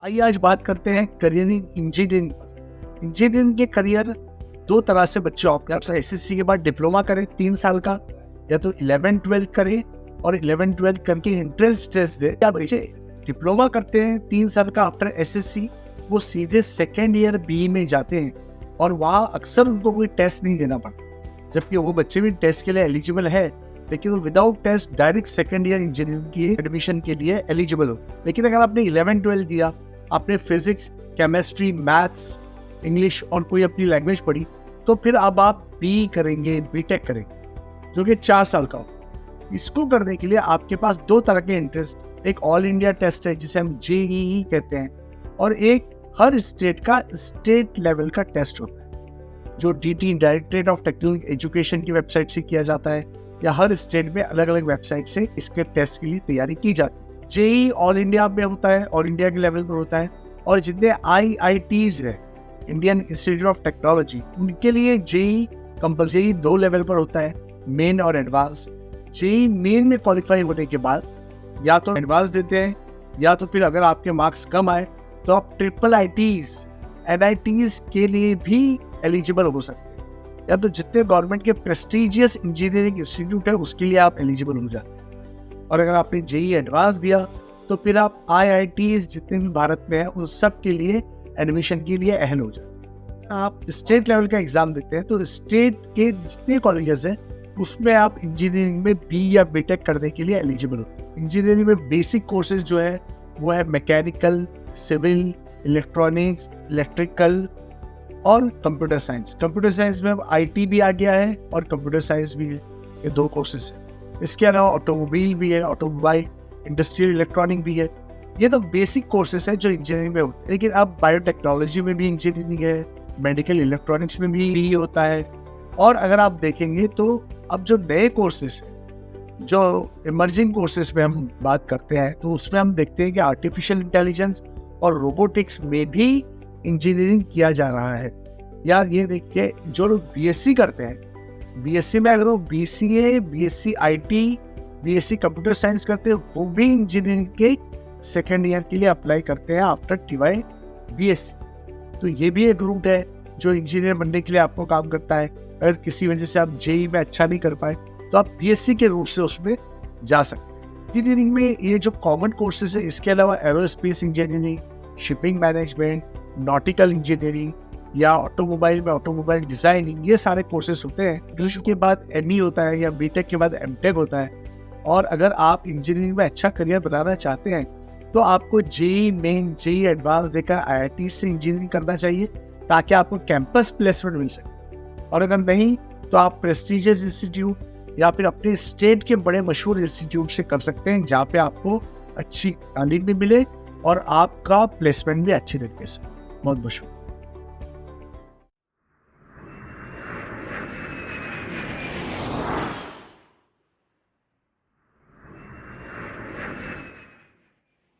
आइए आज बात करते हैं करियर इन इंजीनियरिंग पर। इंजीनियरिंग के करियर दो तरह से बच्चे ऑप्ट कर एसएससी के बाद डिप्लोमा करें 3 साल का, या तो 11-12 करें और 11-12 करके एंट्रेंस टेस्ट दे। क्या बच्चे डिप्लोमा करते हैं 3 साल का आफ्टर एसएससी, वो सीधे सेकेंड ईयर बी में जाते हैं और वहाँ अक्सर उनको कोई टेस्ट नहीं देना पड़ता, जबकि वो बच्चे भी टेस्ट के लिए एलिजिबल है, लेकिन वो without test direct second year engineering की एडमिशन के लिए एलिजिबल हो। लेकिन अगर आपने 11-12 दिया, आपने फिजिक्स, केमिस्ट्री, मैथ्स, इंग्लिश और कोई अपनी लैंग्वेज पढ़ी, तो फिर अब आप बी करेंगे, बीटेक करेंगे, जो कि 4 साल का हो। इसको करने के लिए आपके पास दो तरह के इंटरेस्ट, एक ऑल इंडिया टेस्ट है जिसे हम जेईई कहते हैं, और एक हर स्टेट का स्टेट लेवल का टेस्ट होता है, जो DT directorate of technical education की वेबसाइट से किया जाता है, या हर स्टेट में अलग अलग वेबसाइट से इसके टेस्ट के लिए तैयारी की जाती है। जेईई ऑल इंडिया में होता है, ऑल इंडिया के लेवल पर होता है, और जितने आईआईटीज है, इंडियन इंस्टीट्यूट ऑफ टेक्नोलॉजी, उनके लिए जेईई कंपल्सरी 2 लेवल पर होता है, मेन और एडवांस। जेईई मेन में क्वालिफाई होने के बाद या तो एडवांस देते हैं, या तो फिर अगर आपके मार्क्स कम आए तो आप ट्रिपल आईटीज, एनआईटीज के लिए भी एलिजिबल हो सकते हैं, या तो जितने गवर्नमेंट के प्रेस्टिजियस इंजीनियरिंग इंस्टीट्यूट है उसके लिए आप एलिजिबल हो जाते हैं। और अगर आपने जेईई एडवांस दिया तो फिर आप आईआईटीज जितने भी भारत में हैं उन सब के लिए एडमिशन के लिए अहल हो जाते हैं। आप स्टेट लेवल का एग्जाम देते हैं तो स्टेट के जितने कॉलेजेस हैं उसमें आप इंजीनियरिंग में बी या बीटेक करने के लिए एलिजिबल होते हैं। इंजीनियरिंग में बेसिक कोर्सेज जो है वो है मैकेनिकल, सिविल, इलेक्ट्रॉनिक्स, इलेक्ट्रिकल और कंप्यूटर साइंस। कंप्यूटर साइंस में अब आईटी भी आ गया है और कंप्यूटर साइंस भी है, ये 2 कोर्सेज हैं। इसके अलावा ऑटोमोबाइल भी है, ऑटोमोबाइल, इंडस्ट्रियल इलेक्ट्रॉनिक भी है। ये तो बेसिक कोर्सेज है जो इंजीनियरिंग में होते हैं, लेकिन अब बायोटेक्नोलॉजी में भी इंजीनियरिंग है, मेडिकल इलेक्ट्रॉनिक्स में भी होता है। और अगर आप देखेंगे तो अब जो नए कोर्सेज हैं, जो इमर्जिंग कोर्सेज में हम बात करते हैं, तो उसमें हम देखते हैं कि आर्टिफिशियल इंटेलिजेंस और रोबोटिक्स में भी इंजीनियरिंग किया जा रहा है। या ये देखिए, जो लोग बीएससी करते हैं, बीएससी में अगर वो BCA, BSc IT, BSc computer science करते हैं, वो भी इंजीनियरिंग के सेकेंड ईयर के लिए अप्लाई करते हैं आफ्टर टीवाई बीएससी। तो ये भी एक रूट है जो इंजीनियर बनने के लिए आपको काम करता है। अगर किसी वजह से आप जेईई में अच्छा नहीं कर पाए तो आप बीएससी के रूट से उसमें जा सकते हैं। इंजीनियरिंग में ये जो कॉमन कोर्सेज है, इसके अलावा aerospace engineering, shipping management, nautical engineering, या ऑटोमोबाइल में ऑटोमोबाइल डिजाइनिंग, ये सारे कोर्सेज होते हैं। ग्रेजुएशन के बाद एमई होता है या बीटेक के बाद एमटेक होता है। और अगर आप इंजीनियरिंग में अच्छा करियर बनाना चाहते हैं तो आपको जेईई मेन, जेईई एडवांस देकर आईआईटी से इंजीनियरिंग करना चाहिए, ताकि आपको कैंपस प्लेसमेंट मिल सके। और अगर नहीं तो आप प्रेस्टिजियस इंस्टीट्यूट या फिर अपने स्टेट के बड़े मशहूर इंस्टीट्यूट से कर सकते हैं, जहाँ पे आपको अच्छी तालीम भी मिले और आपका प्लेसमेंट भी अच्छी तरीके से। बहुत मशहूर।